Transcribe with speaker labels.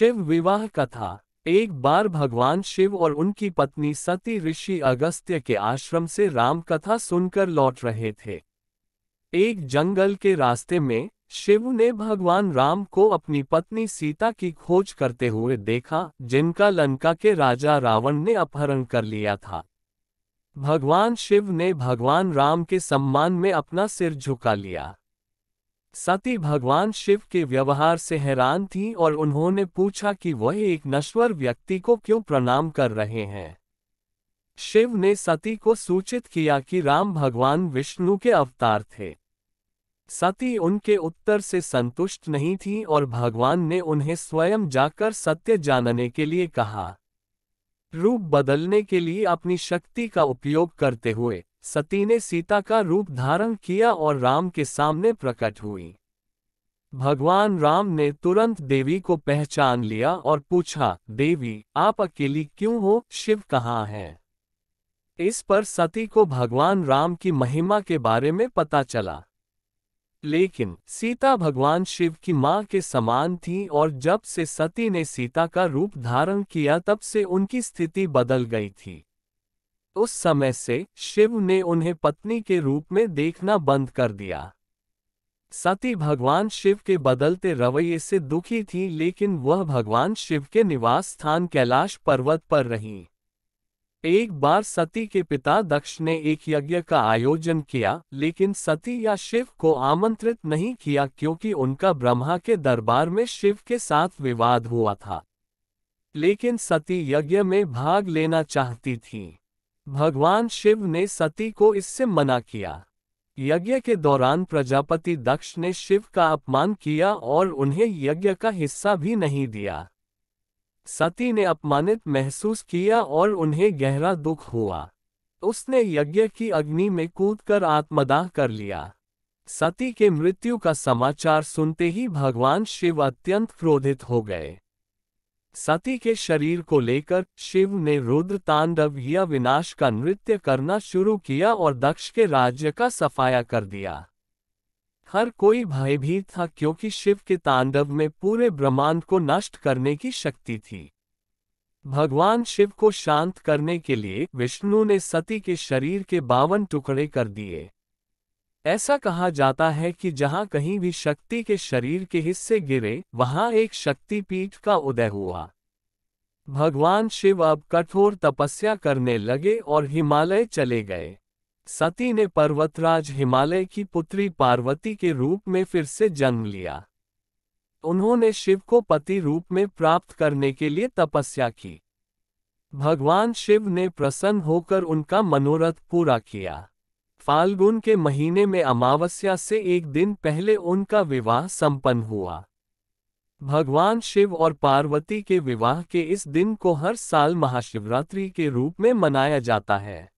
Speaker 1: शिव विवाह कथा। एक बार भगवान शिव और उनकी पत्नी सती ऋषि अगस्त्य के आश्रम से राम कथा सुनकर लौट रहे थे। एक जंगल के रास्ते में शिव ने भगवान राम को अपनी पत्नी सीता की खोज करते हुए देखा, जिनका लंका के राजा रावण ने अपहरण कर लिया था। भगवान शिव ने भगवान राम के सम्मान में अपना सिर झुका लिया। सती भगवान शिव के व्यवहार से हैरान थी और उन्होंने पूछा कि वह एक नश्वर व्यक्ति को क्यों प्रणाम कर रहे हैं। शिव ने सती को सूचित किया कि राम भगवान विष्णु के अवतार थे। सती उनके उत्तर से संतुष्ट नहीं थी और भगवान ने उन्हें स्वयं जाकर सत्य जानने के लिए कहा। रूप बदलने के लिए अपनी शक्ति का उपयोग करते हुए सती ने सीता का रूप धारण किया और राम के सामने प्रकट हुई। भगवान राम ने तुरंत देवी को पहचान लिया और पूछा, देवी, आप अकेली क्यों हो? शिव कहाँ है? इस पर सती को भगवान राम की महिमा के बारे में पता चला। लेकिन सीता भगवान शिव की मां के समान थी और जब से सती ने सीता का रूप धारण किया तब से उनकी स्थिति बदल गई थी। उस समय से शिव ने उन्हें पत्नी के रूप में देखना बंद कर दिया। सती भगवान शिव के बदलते रवैये से दुखी थी, लेकिन वह भगवान शिव के निवास स्थान कैलाश पर्वत पर रहीं। एक बार सती के पिता दक्ष ने एक यज्ञ का आयोजन किया, लेकिन सती या शिव को आमंत्रित नहीं किया क्योंकि उनका ब्रह्मा के दरबार में शिव के साथ विवाद हुआ था। लेकिन सती यज्ञ में भाग लेना चाहती थी। भगवान शिव ने सती को इससे मना किया। यज्ञ के दौरान प्रजापति दक्ष ने शिव का अपमान किया और उन्हें यज्ञ का हिस्सा भी नहीं दिया। सती ने अपमानित महसूस किया और उन्हें गहरा दुख हुआ। उसने यज्ञ की अग्नि में कूदकर आत्मदाह कर लिया। सती के मृत्यु का समाचार सुनते ही भगवान शिव अत्यंत क्रोधित हो गए। सती के शरीर को लेकर शिव ने रुद्र तांडव या विनाश का नृत्य करना शुरू किया और दक्ष के राज्य का सफाया कर दिया। हर कोई भयभीत था क्योंकि शिव के तांडव में पूरे ब्रह्मांड को नष्ट करने की शक्ति थी। भगवान शिव को शांत करने के लिए विष्णु ने सती के शरीर के 52 टुकड़े कर दिए। ऐसा कहा जाता है कि जहां कहीं भी शक्ति के शरीर के हिस्से गिरे, वहां एक शक्तिपीठ का उदय हुआ। भगवान शिव अब कठोर तपस्या करने लगे और हिमालय चले गए। सती ने पर्वतराज हिमालय की पुत्री पार्वती के रूप में फिर से जन्म लिया। उन्होंने शिव को पति रूप में प्राप्त करने के लिए तपस्या की। भगवान शिव ने प्रसन्न होकर उनका मनोरथ पूरा किया। फाल्गुन के महीने में अमावस्या से एक दिन पहले उनका विवाह संपन्न हुआ। भगवान शिव और पार्वती के विवाह के इस दिन को हर साल महाशिवरात्रि के रूप में मनाया जाता है।